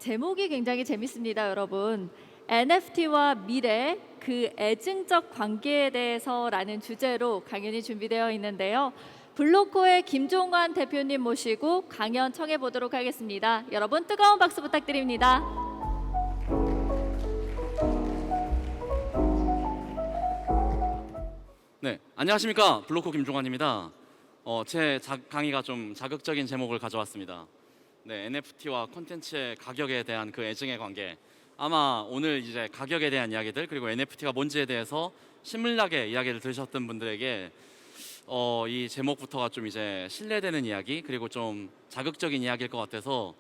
제목이 굉장히 재밌습니다, 여러분. NFT와 미래, 그 애증적 관계에 대해서라는 주제로 강연이 준비되어 있는데요. 블로코의 김종환 대표님 모시고 강연 청해 보도록 하겠습니다. 여러분 뜨거운 박수 부탁드립니다. 네, 안녕하십니까. 블로코 김종환입니다. 제 강의가 좀 자극적인 제목을 가져왔습니다. 네, NFT와 콘텐츠의 가격에 대한 그 애증의 관계. 아마 오늘 이제 가격에 대한 이야기들 그리고 NFT가 뭔지에 대해서 신물나게 이야기를 들으셨던 분들에게 이 제목부터가 좀 이제 신뢰되는 이야기 그리고 좀 자극적인 이야기일 것 같아서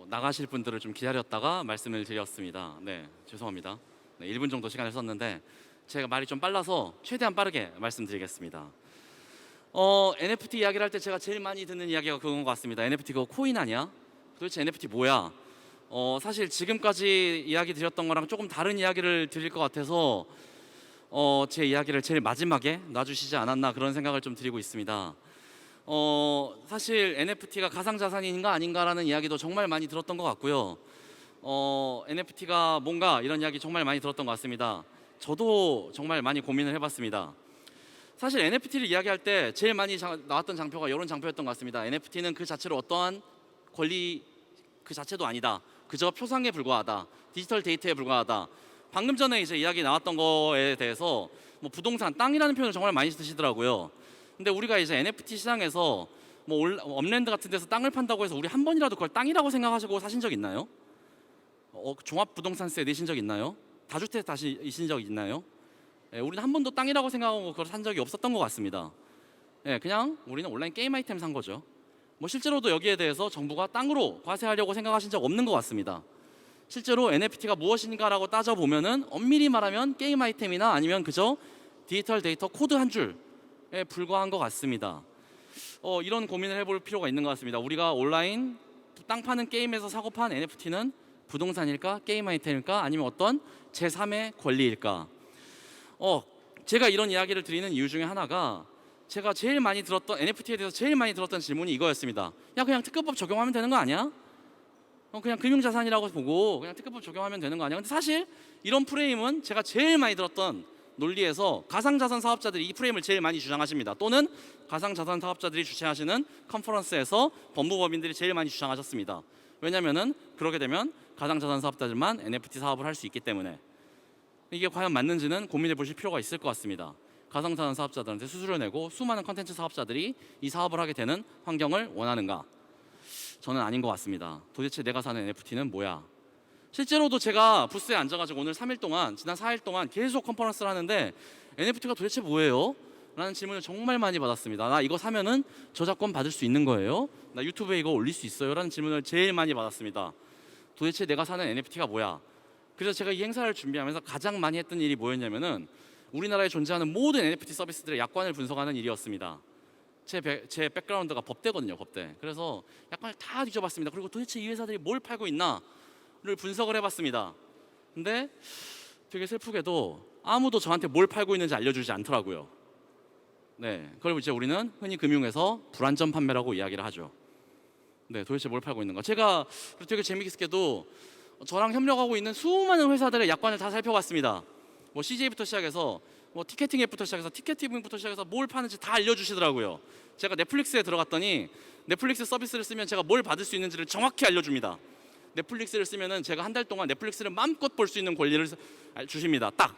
나가실 분들을 좀 기다렸다가 말씀을 드렸습니다. 네, 죄송합니다. 네, 1분 정도 시간을 썼는데 제가 말이 좀 빨라서 최대한 빠르게 말씀드리겠습니다. NFT 이야기를 할 때 제가 제일 많이 듣는 이야기가 그건 것 같습니다. NFT 그거 코인 아니야? 도대체 NFT 뭐야? 사실 지금까지 이야기 드렸던 거랑 조금 다른 이야기를 드릴 것 같아서 제 이야기를 제일 마지막에 놔주시지 않았나 그런 생각을 좀 드리고 있습니다. 사실 NFT가 가상자산인가 아닌가라는 이야기도 정말 많이 들었던 것 같고요. NFT가 뭔가 이런 이야기 정말 많이 들었던 것 같습니다. 저도 정말 많이 고민을 해봤습니다. 사실 NFT를 이야기할 때 제일 많이 나왔던 장표가 이런 장표였던 것 같습니다. NFT는 그 자체로 어떠한 권리 그 자체도 아니다. 그저 표상에 불과하다. 디지털 데이터에 불과하다. 방금 전에 이제 이야기 나왔던 거에 대해서 뭐 부동산, 땅이라는 표현을 정말 많이 쓰시더라고요. 근데 우리가 이제 NFT 시장에서 뭐 업랜드 같은 데서 땅을 판다고 해서 우리 한 번이라도 그걸 땅이라고 생각하시고 사신 적 있나요? 종합부동산세 내신 적 있나요? 다주택 다시 이신 적 있나요? 우리는 한 번도 땅이라고 생각하고 그걸 산 적이 없었던 것 같습니다. 그냥 우리는 온라인 게임 아이템 산 거죠. 뭐 실제로도 여기에 대해서 정부가 땅으로 과세하려고 생각하신 적 없는 것 같습니다. 실제로 NFT가 무엇인가라고 따져보면은 엄밀히 말하면 게임 아이템이나 아니면 그저 디지털 데이터 코드 한 줄에 불과한 것 같습니다. 이런 고민을 해볼 필요가 있는 것 같습니다. 우리가 온라인 땅 파는 게임에서 사고 판 NFT는 부동산일까? 게임 아이템일까? 아니면 어떤 제3의 권리일까? 제가 이런 이야기를 드리는 이유 중에 하나가 제가 제일 많이 들었던 NFT에 대해서 제일 많이 들었던 질문이 이거였습니다. 야, 그냥 특허법 적용하면 되는 거 아니야? 그냥 금융자산이라고 보고 그냥 특허법 적용하면 되는 거 아니야? 근데 사실 이런 프레임은 제가 제일 많이 들었던 논리에서 가상자산 사업자들이 이 프레임을 제일 많이 주장하십니다. 또는 가상자산 사업자들이 주최하시는 컨퍼런스에서 법무법인들이 제일 많이 주장하셨습니다. 왜냐면은 그렇게 되면 가상자산 사업자들만 NFT 사업을 할 수 있기 때문에. 이게 과연 맞는지는 고민해 보실 필요가 있을 것 같습니다. 가상자산 사업자들한테 수수료 내고 수많은 컨텐츠 사업자들이 이 사업을 하게 되는 환경을 원하는가? 저는 아닌 것 같습니다. 도대체 내가 사는 NFT는 뭐야? 실제로도 제가 부스에 앉아가지고 오늘 3일 동안, 지난 4일 동안 계속 컨퍼런스를 하는데 NFT가 도대체 뭐예요? 라는 질문을 정말 많이 받았습니다. 나 이거 사면은 저작권 받을 수 있는 거예요? 나 유튜브에 이거 올릴 수 있어요? 라는 질문을 제일 많이 받았습니다. 도대체 내가 사는 NFT가 뭐야? 그래서 제가 이 행사를 준비하면서 가장 많이 했던 일이 뭐였냐면은 우리나라에 존재하는 모든 NFT 서비스들의 약관을 분석하는 일이었습니다. 제 백그라운드가 법대거든요, 법대. 그래서 약관을 다 뒤져봤습니다. 그리고 도대체 이 회사들이 뭘 팔고 있나를 분석을 해봤습니다. 근데 되게 슬프게도 아무도 저한테 뭘 팔고 있는지 알려주지 않더라고요. 네, 그걸 이제 우리는 흔히 금융에서 불안전 판매라고 이야기를 하죠. 네, 도대체 뭘 팔고 있는가? 제가 되게 재미있게도 저랑 협력하고 있는 수많은 회사들의 약관을 다 살펴봤습니다. 뭐 CJ부터 시작해서 뭐 티켓팅 앱부터 시작해서 티켓팅부터 시작해서 뭘 파는지 다 알려주시더라고요. 제가 넷플릭스에 들어갔더니 넷플릭스 서비스를 쓰면 제가 뭘 받을 수 있는지를 정확히 알려줍니다. 넷플릭스를 쓰면은 제가 한 달 동안 넷플릭스를 마음껏 볼 수 있는 권리를 주십니다. 딱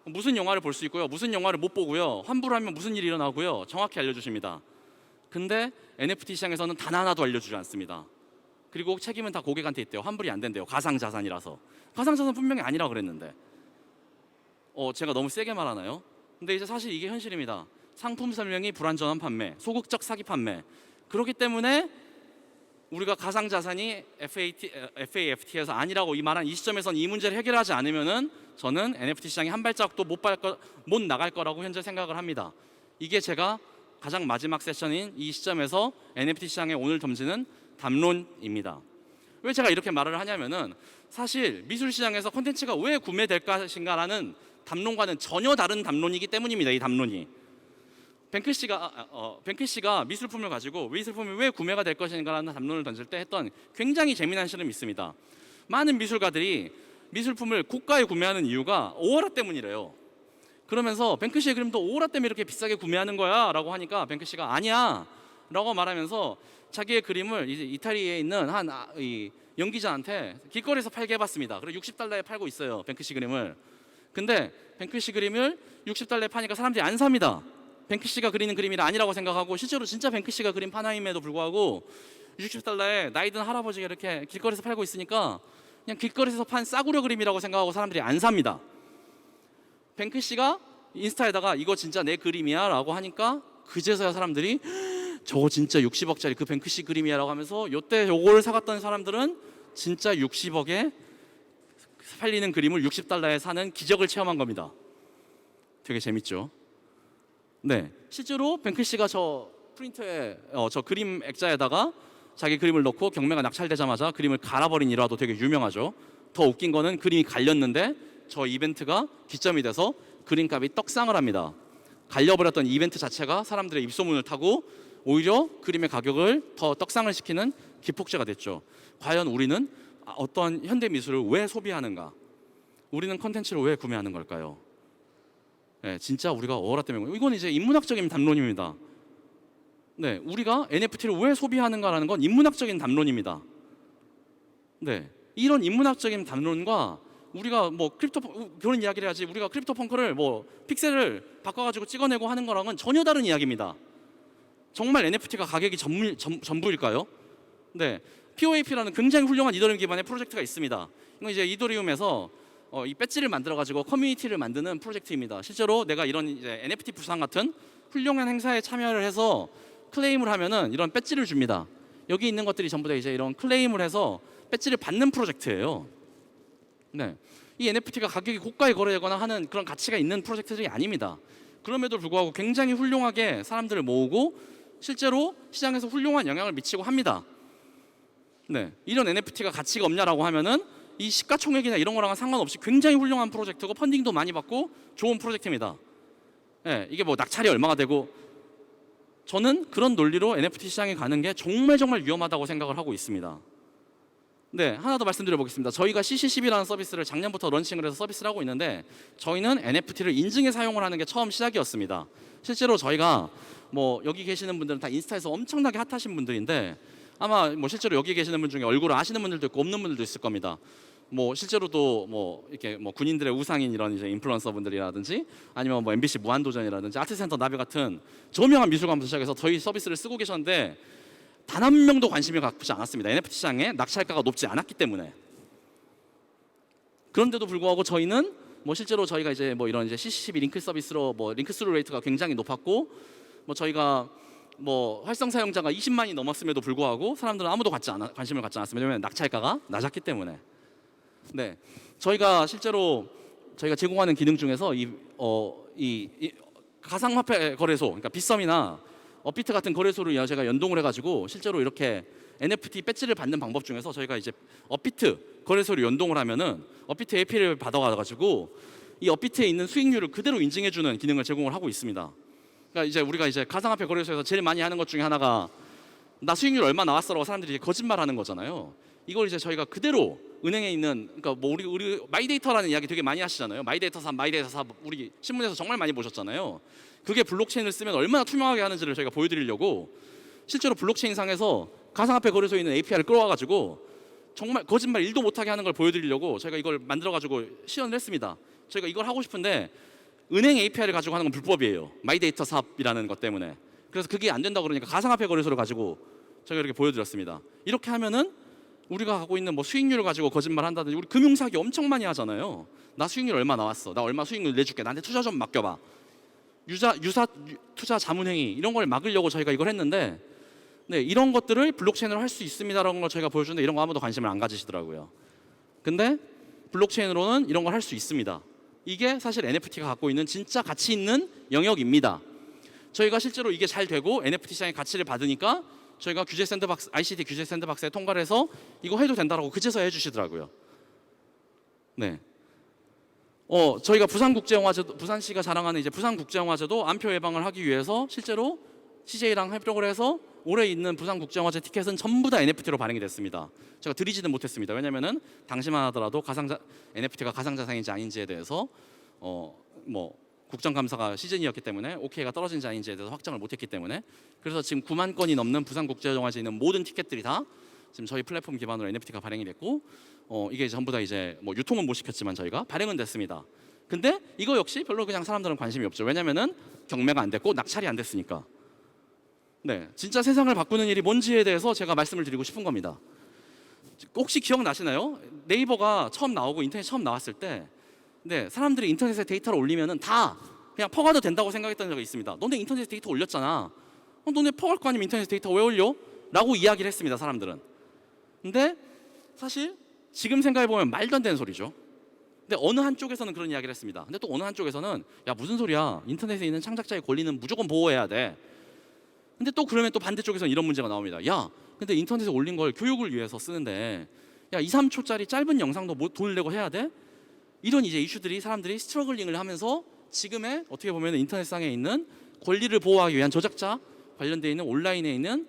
무슨 영화를 볼 수 있고요, 무슨 영화를 못 보고요, 환불을 하면 무슨 일이 일어나고요, 정확히 알려주십니다. 근데 NFT 시장에서는 단 하나도 알려주지 않습니다. 그리고 책임은 다 고객한테 있대요. 환불이 안 된대요. 가상자산이라서. 가상자산 분명히 아니라고 그랬는데. 제가 너무 세게 말하나요? 근데 이제 사실 이게 현실입니다. 상품 설명이 불완전한 판매, 소극적 사기 판매. 그렇기 때문에 우리가 가상자산이 FAFT에서 아니라고 이 말한 이 시점에서는 이 문제를 해결하지 않으면은 저는 NFT 시장에 한 발짝도 못 나갈 거라고 현재 생각을 합니다. 이게 제가 가장 마지막 세션인 이 시점에서 NFT 시장에 오늘 던지는 담론입니다. 왜 제가 이렇게 말을 하냐면은 사실 미술 시장에서 콘텐츠가 왜 구매될 것인가라는 담론과는 전혀 다른 담론이기 때문입니다. 이 담론이 뱅크시가 미술품을 가지고 미술품이 왜 구매가 될 것인가라는 담론을 던질 때 했던 굉장히 재미난 실험이 있습니다. 많은 미술가들이 미술품을 고가에 구매하는 이유가 오어라 때문이래요. 그러면서 뱅크시의 그림도 오어라 때문에 이렇게 비싸게 구매하는 거야 라고 하니까 뱅크시가 아니야 라고 말하면서 자기의 그림을 이제 이탈리아에 있는 이 연기자한테 길거리에서 팔게 해봤습니다. 그리고 $60에 팔고 있어요, 뱅크시 그림을. 근데 뱅크시 그림을 $60에 파니까 사람들이 안 삽니다. 뱅크시가 그리는 그림이 아니라고 생각하고, 실제로 진짜 뱅크시가 그린 파나임에도 불구하고 $60에 나이 든 할아버지가 이렇게 길거리에서 팔고 있으니까 그냥 길거리에서 판 싸구려 그림이라고 생각하고 사람들이 안 삽니다. 뱅크시가 인스타에다가 이거 진짜 내 그림이야 라고 하니까 그제서야 사람들이 저거 진짜 60억짜리 그 뱅크시 그림이야 라고 하면서 요때 요거를 사갔던 사람들은 진짜 60억에 팔리는 그림을 $60에 사는 기적을 체험한 겁니다. 되게 재밌죠? 네, 실제로 뱅크시가 저 프린터에 저 그림 액자에다가 자기 그림을 넣고 경매가 낙찰되자마자 그림을 갈아버린 일화도 되게 유명하죠. 더 웃긴 거는 그림이 갈렸는데 저 이벤트가 기점이 돼서 그림값이 떡상을 합니다. 갈려버렸던 이벤트 자체가 사람들의 입소문을 타고 오히려 그림의 가격을 더 떡상을 시키는 기폭제가 됐죠. 과연 우리는 어떤 현대 미술을 왜 소비하는가? 우리는 컨텐츠를 왜 구매하는 걸까요? 네, 진짜 우리가 어라 때문에 이건 이제 인문학적인 담론입니다. 네, 우리가 NFT를 왜 소비하는가라는 건 인문학적인 담론입니다. 네, 이런 인문학적인 담론과 우리가 뭐 그런 이야기를 해야지 우리가 크립토 펑크를 뭐 픽셀을 바꿔가지고 찍어내고 하는 거랑은 전혀 다른 이야기입니다. 정말 NFT가 가격이 전부일까요? 네, POAP라는 굉장히 훌륭한 이더리움 기반의 프로젝트가 있습니다. 이건 이제 이더리움에서 이 배지를 만들어가지고 커뮤니티를 만드는 프로젝트입니다. 실제로 내가 이런 이제 NFT 부상 같은 훌륭한 행사에 참여를 해서 클레임을 하면은 이런 배지를 줍니다. 여기 있는 것들이 전부 다 이제 이런 클레임을 해서 배지를 받는 프로젝트예요. 네, 이 NFT가 가격이 고가에 거래되거나 하는 그런 가치가 있는 프로젝트들이 아닙니다. 그럼에도 불구하고 굉장히 훌륭하게 사람들을 모으고 실제로 시장에서 훌륭한 영향을 미치고 합니다. 네, 이런 NFT가 가치가 없냐라고 하면은 이 시가총액이나 이런 거랑은 상관없이 굉장히 훌륭한 프로젝트고 펀딩도 많이 받고 좋은 프로젝트입니다. 네, 이게 뭐 낙찰이 얼마가 되고, 저는 그런 논리로 NFT 시장에 가는 게 정말 위험하다고 생각을 하고 있습니다. 네, 하나 더 말씀드려 보겠습니다. 저희가 CC10이라는 서비스를 작년부터 런칭을 해서 서비스를 하고 있는데, 저희는 NFT를 인증에 사용을 하는 게 처음 시작이었습니다. 실제로 저희가 뭐 여기 계시는 분들은 다 인스타에서 엄청나게 핫하신 분들인데, 아마 뭐 실제로 여기 계시는 분 중에 얼굴을 아시는 분들도 있고 없는 분들도 있을 겁니다. 뭐 실제로도 뭐 이렇게 뭐 군인들의 우상인 이런 이제 인플루언서 분들이라든지 아니면 뭐 MBC 무한도전이라든지 아트센터 나비 같은 저명한 미술관부터 시작해서 저희 서비스를 쓰고 계셨는데 단 한 명도 관심을 갖지 않았습니다. NFT 시장에 낙찰가가 높지 않았기 때문에. 그런데도 불구하고 저희는 뭐 실제로 저희가 이제 뭐 이런 이제 CC12 링크 서비스로 뭐 링크 스루 레이트가 굉장히 높았고, 뭐 저희가 뭐 활성 사용자가 20만이 넘었음에도 불구하고 사람들은 아무도 관심을 갖지 않았습니다. 왜냐하면 낙찰가가 낮았기 때문에. 네, 저희가 실제로 저희가 제공하는 기능 중에서 이 가상화폐 거래소, 그러니까 빗썸이나 업비트 같은 거래소를 제가 연동을 해가지고 실제로 이렇게 NFT 배지를 받는 방법 중에서 저희가 이제 업비트 거래소를 연동을 하면은 업비트 API를 받아가지고 이 업비트에 있는 수익률을 그대로 인증해주는 기능을 제공을 하고 있습니다. 그러니까 이제 우리가 이제 가상화폐 거래소에서 제일 많이 하는 것 중에 하나가 나 수익률 얼마 나왔어라고 사람들이 거짓말하는 거잖아요. 이걸 이제 저희가 그대로 은행에 있는, 그러니까 뭐 우리 마이데이터라는 이야기 되게 많이 하시잖아요. 마이데이터 삽 우리 신문에서 정말 많이 보셨잖아요. 그게 블록체인을 쓰면 얼마나 투명하게 하는지를 저희가 보여드리려고 실제로 블록체인 상에서 가상화폐 거래소에 있는 API를 끌어와가지고 정말 거짓말 1도 못하게 하는 걸 보여드리려고 저희가 이걸 만들어가지고 시연을 했습니다. 저희가 이걸 하고 싶은데 은행 API를 가지고 하는 건 불법이에요. 마이데이터 삽이라는 것 때문에. 그래서 그게 안 된다고 그러니까 가상화폐 거래소를 가지고 저희가 이렇게 보여드렸습니다. 이렇게 하면은 우리가 갖고 있는 뭐 수익률을 가지고 거짓말 한다든지, 우리 금융사기 엄청 많이 하잖아요. 나 수익률 얼마 나왔어, 나 얼마 수익률 내줄게, 나한테 투자 좀 맡겨봐, 유사 투자 자문행위 이런 걸 막으려고 저희가 이걸 했는데, 네, 이런 것들을 블록체인으로 할 수 있습니다라는 걸 저희가 보여주는데 이런 거 아무도 관심을 안 가지시더라고요. 근데 블록체인으로는 이런 걸 할 수 있습니다. 이게 사실 NFT가 갖고 있는 진짜 가치 있는 영역입니다. 저희가 실제로 이게 잘 되고 NFT 시장의 가치를 받으니까 저희가 규제 샌드박스, ICT 규제 샌드박스에 통과를 해서 이거 해도 된다라고 그제서야 해주시더라고요. 네. 저희가 부산국제영화제도, 부산시가 자랑하는 이제 부산국제영화제도 암표 예방을 하기 위해서 실제로 CJ랑 협력을 해서 올해 있는 부산국제영화제 티켓은 전부 다 NFT로 발행이 됐습니다. 제가 드리지는 못했습니다. 왜냐면은 당시만 하더라도 NFT가 가상자산인지 아닌지에 대해서 뭐 국정감사가 시즌이었기 때문에 OK가 떨어진지 아닌지에 대해서 확정을 못했기 때문에, 그래서 지금 9만 건이 넘는 부산국제영화제에 있는 모든 티켓들이 다 지금 저희 플랫폼 기반으로 NFT가 발행이 됐고, 이게 전부 다 이제 뭐 유통은 못 시켰지만 저희가 발행은 됐습니다. 근데 이거 역시 별로 그냥 사람들은 관심이 없죠. 왜냐면은 경매가 안 됐고 낙찰이 안 됐으니까. 네, 진짜 세상을 바꾸는 일이 뭔지에 대해서 제가 말씀을 드리고 싶은 겁니다. 혹시 기억나시나요? 네이버가 처음 나오고 인터넷 처음 나왔을 때, 네, 사람들이 인터넷에 데이터를 올리면은 다 그냥 퍼가도 된다고 생각했던 적이 있습니다. 너네 인터넷에 데이터 올렸잖아. 너네 퍼갈 거 아니면 인터넷에 데이터 왜 올려? 라고 이야기를 했습니다, 사람들은. 근데 사실 지금 생각해 보면 말도 안 되는 소리죠. 근데 어느 한쪽에서는 그런 이야기를 했습니다. 근데 또 어느 한쪽에서는 야, 무슨 소리야? 인터넷에 있는 창작자의 권리는 무조건 보호해야 돼. 근데 또 그러면 또 반대쪽에서는 이런 문제가 나옵니다. 야, 근데 인터넷에 올린 걸 교육을 위해서 쓰는데 야, 2, 3초짜리 짧은 영상도 뭐 돈을 내고 해야 돼? 이런 이제 이슈들이 사람들이 스트러글링을 하면서 지금의 어떻게 보면 인터넷상에 있는 권리를 보호하기 위한 저작자 관련돼 있는 온라인에 있는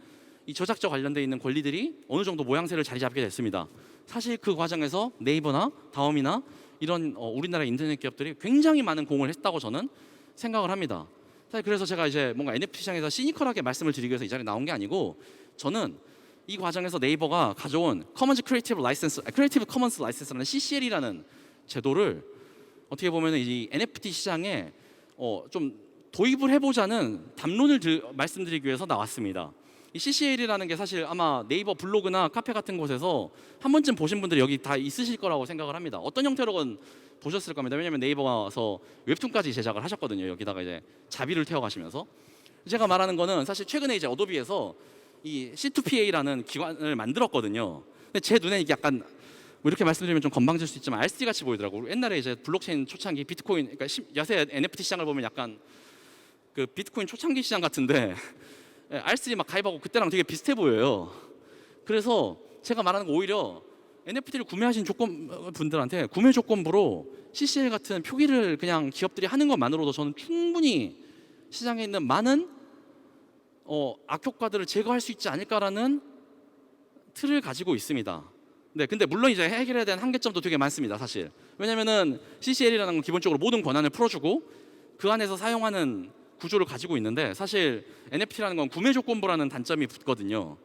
이 저작자 관련돼 있는 권리들이 어느 정도 모양새를 자리 잡게 됐습니다. 사실 그 과정에서 네이버나 다음이나 이런 우리나라 인터넷 기업들이 굉장히 많은 공을 했다고 저는 생각을 합니다. 사실 그래서 제가 이제 뭔가 NFT 시장에서 시니컬하게 말씀을 드리기 위해서 이 자리에 나온 게 아니고, 저는 이 과정에서 네이버가 가져온 크리에이티브 커먼스 라이센스라는 CCL이라는 제도를 어떻게 보면 이 NFT 시장에 좀 도입을 해보자는 담론을 말씀드리기 위해서 나왔습니다. 이 CCL이라는 게 사실 아마 네이버 블로그나 카페 같은 곳에서 한 번쯤 보신 분들이 여기 다 있으실 거라고 생각을 합니다. 어떤 형태로건 보셨을 겁니다. 왜냐하면 네이버에서 웹툰까지 제작을 하셨거든요. 여기다가 이제 자비를 태워가시면서. 제가 말하는 거는 사실 최근에 이제 어도비에서 이 C2PA라는 기관을 만들었거든요. 근데 제 눈에 이게 약간 뭐 이렇게 말씀드리면 좀 건방질 수 있지만 RC 같이 보이더라고요. 옛날에 이제 블록체인 초창기 비트코인, 그러니까 야세 NFT 시장을 보면 약간 그 비트코인 초창기 시장 같은데 RC 막 가입하고 그때랑 되게 비슷해 보여요. 그래서 제가 말하는 거 오히려 NFT를 구매하신 분들한테 구매 조건부로 CCL 같은 표기를 그냥 기업들이 하는 것만으로도 저는 충분히 시장에 있는 많은 악효과들을 제거할 수 있지 않을까라는 틀을 가지고 있습니다. 네, 근데 물론 이제 해결해야 되는 한계점도 되게 많습니다, 사실. 왜냐면은 CCL이라는 건 기본적으로 모든 권한을 풀어주고 그 안에서 사용하는 구조를 가지고 있는데, 사실 NFT라는 건 구매 조건부라는 단점이 붙거든요.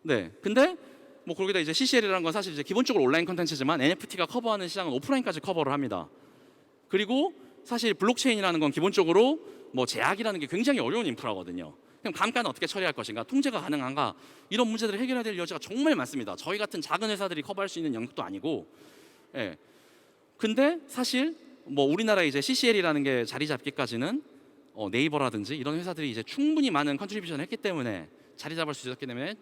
네, 근데 뭐 거기다 이제 CCL이라는 건 사실 이제 기본적으로 온라인 컨텐츠지만 NFT가 커버하는 시장은 오프라인까지 커버를 합니다. 그리고 사실 블록체인이라는 건 기본적으로 뭐 제약이라는 게 굉장히 어려운 인프라거든요. 그럼 감가는 어떻게 처리할 것인가, 통제가 가능한가, 이런 문제들을 해결해야 될 여지가 정말 많습니다. 저희 같은 작은 회사들이 커버할 수 있는 영역도 아니고. 예. 근데 사실 뭐 우리나라 이제 CCL이라는 게 자리 잡기까지는 네이버라든지 이런 회사들이 이제 충분히 많은 컨트리뷰션을 했기 때문에 자리 잡을 수 있었기 때문에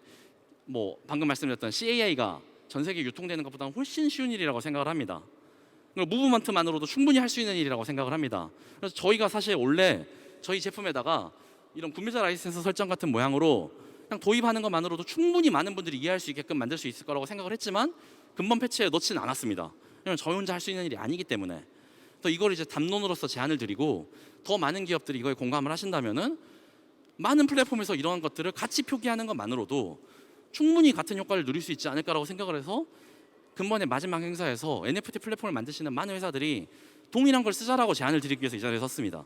뭐 방금 말씀드렸던 CAI가 전 세계 유통되는 것보다 훨씬 쉬운 일이라고 생각을 합니다. 무브먼트만으로도 충분히 할 수 있는 일이라고 생각을 합니다. 그래서 저희가 사실 원래 저희 제품에다가 이런 구매자 라이센스 설정 같은 모양으로 그냥 도입하는 것만으로도 충분히 많은 분들이 이해할 수 있게끔 만들 수 있을 거라고 생각을 했지만 근본 패치에 넣지는 않았습니다. 왜냐면 저희 혼자 할 수 있는 일이 아니기 때문에. 또 이걸 이제 담론으로서 제안을 드리고 더 많은 기업들이 이거에 공감을 하신다면은 많은 플랫폼에서 이러한 것들을 같이 표기하는 것만으로도 충분히 같은 효과를 누릴 수 있지 않을까라고 생각을 해서 근본의 마지막 행사에서 NFT 플랫폼을 만드시는 많은 회사들이 동일한 걸 쓰자라고 제안을 드리기 위해서 이 자리에 섰습니다.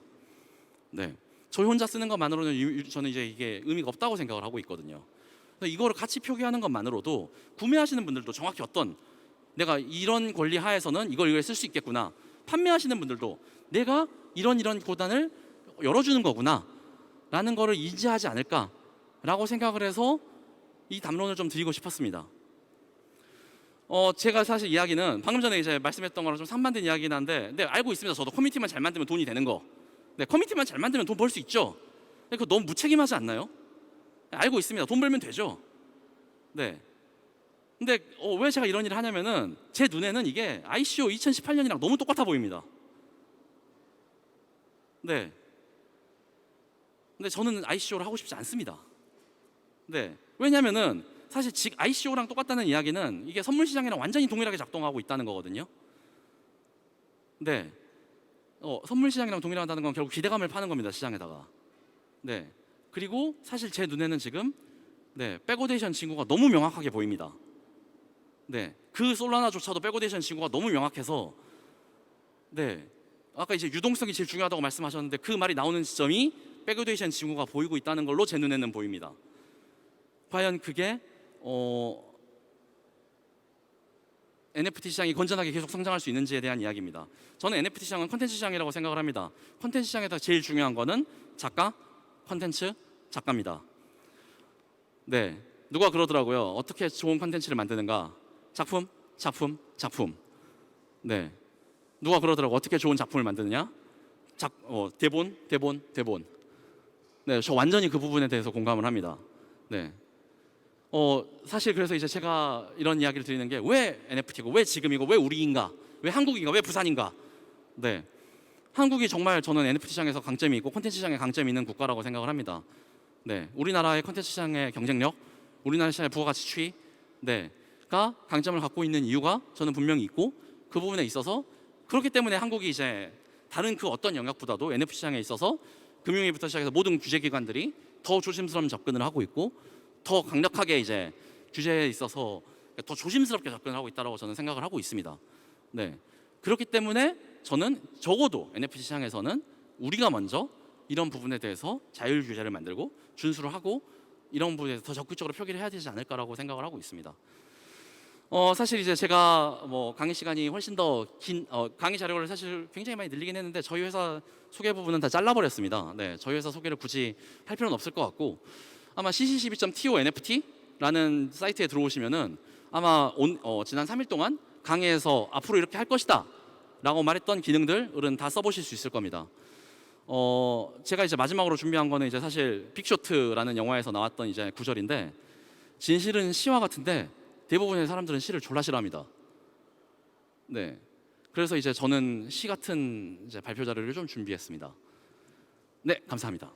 네, 저희 혼자 쓰는 것만으로는 저는 이제 이게 의미가 없다고 생각을 하고 있거든요. 이거를 같이 표기하는 것만으로도 구매하시는 분들도 정확히 내가 이런 권리 하에서는 이걸 쓸 수 있겠구나, 판매하시는 분들도 내가 이런 고단을 열어주는 거구나 라는 거를 인지하지 않을까라고 생각을 해서 이 담론을 좀 드리고 싶었습니다. 제가 사실 이야기는 방금 전에 이제 말씀했던 거랑 좀 상반된 이야기긴 한데, 네, 알고 있습니다. 저도 커뮤니티만 잘 만들면 돈이 되는 거. 네, 커뮤니티만 잘 만들면 돈 벌 수 있죠. 그거 너무 무책임하지 않나요? 네, 알고 있습니다. 돈 벌면 되죠. 네. 근데 왜 제가 이런 일을 하냐면은 제 눈에는 이게 ICO 2018년이랑 너무 똑같아 보입니다. 네. 근데 저는 ICO를 하고 싶지 않습니다. 네. 왜냐면은 사실 ICO랑 똑같다는 이야기는 이게 선물 시장이랑 완전히 동일하게 작동하고 있다는 거거든요. 네, 선물 시장이랑 동일하다는 건 결국 기대감을 파는 겁니다, 시장에다가. 네, 그리고 사실 제 눈에는 지금 백오데이션 징후가 너무 명확하게 보입니다. 네, 그 솔라나조차도 백오데이션 징후가 너무 명확해서 아까 이제 유동성이 제일 중요하다고 말씀하셨는데 그 말이 나오는 지점이 백오데이션 징후가 보이고 있다는 걸로 제 눈에는 보입니다. 과연 그게 NFT 시장이 건전하게 계속 성장할 수 있는지에 대한 이야기입니다. 저는 NFT 시장은 컨텐츠 시장이라고 생각을 합니다. 컨텐츠 시장에서 제일 중요한 거는 작가, 컨텐츠, 작가입니다. 네, 누가 그러더라고요. 어떻게 좋은 컨텐츠를 만드는가? 작품, 작품, 작품. 네, 누가 그러더라고. 어떻게 좋은 작품을 만드느냐? 대본, 대본, 대본. 네, 저 완전히 그 부분에 대해서 공감을 합니다. 네. 사실 그래서 이제 제가 이런 이야기를 드리는 게 왜 NFT고, 왜 지금이고, 왜 우리인가, 왜 한국인가, 왜 부산인가. 네, 한국이 정말 저는 NFT 시장에서 강점이 있고 콘텐츠 시장에 강점이 있는 국가라고 생각을 합니다. 네, 우리나라의 콘텐츠 시장의 경쟁력, 우리나라 시장의 부가가치 추이, 가 강점을 갖고 있는 이유가 저는 분명히 있고 그 부분에 있어서 그렇기 때문에 한국이 이제 다른 그 어떤 영역보다도 NFT 시장에 있어서 금융위부터 시작해서 모든 규제기관들이 더 조심스러운 접근을 하고 있고 더 강력하게 이제 규제에 있어서 더 조심스럽게 접근을 하고 있다고 저는 생각을 하고 있습니다. 네, 그렇기 때문에 저는 적어도 NFT 시장에서는 우리가 먼저 이런 부분에 대해서 자율 규제를 만들고 준수를 하고 이런 부분에 더 적극적으로 표기를 해야 되지 않을까라고 생각을 하고 있습니다. 사실 이제 제가 강의 시간이 훨씬 더 긴 강의 자료를 사실 굉장히 많이 늘리긴 했는데 저희 회사 소개 부분은 다 잘라버렸습니다. 네, 저희 회사 소개를 굳이 할 필요는 없을 것 같고 아마 cc12.to/nft 라는 사이트에 들어오시면은 아마 지난 3일 동안 강의에서 앞으로 이렇게 할 것이다 라고 말했던 기능들은 다 써보실 수 있을 겁니다. 제가 이제 마지막으로 준비한 거는 이제 사실 빅쇼트라는 영화에서 나왔던 이제 구절인데 진실은 시와 같은데 대부분의 사람들은 시를 졸라 싫어합니다. 네, 그래서 이제 저는 시 같은 이제 발표 자료를 좀 준비했습니다. 네, 감사합니다.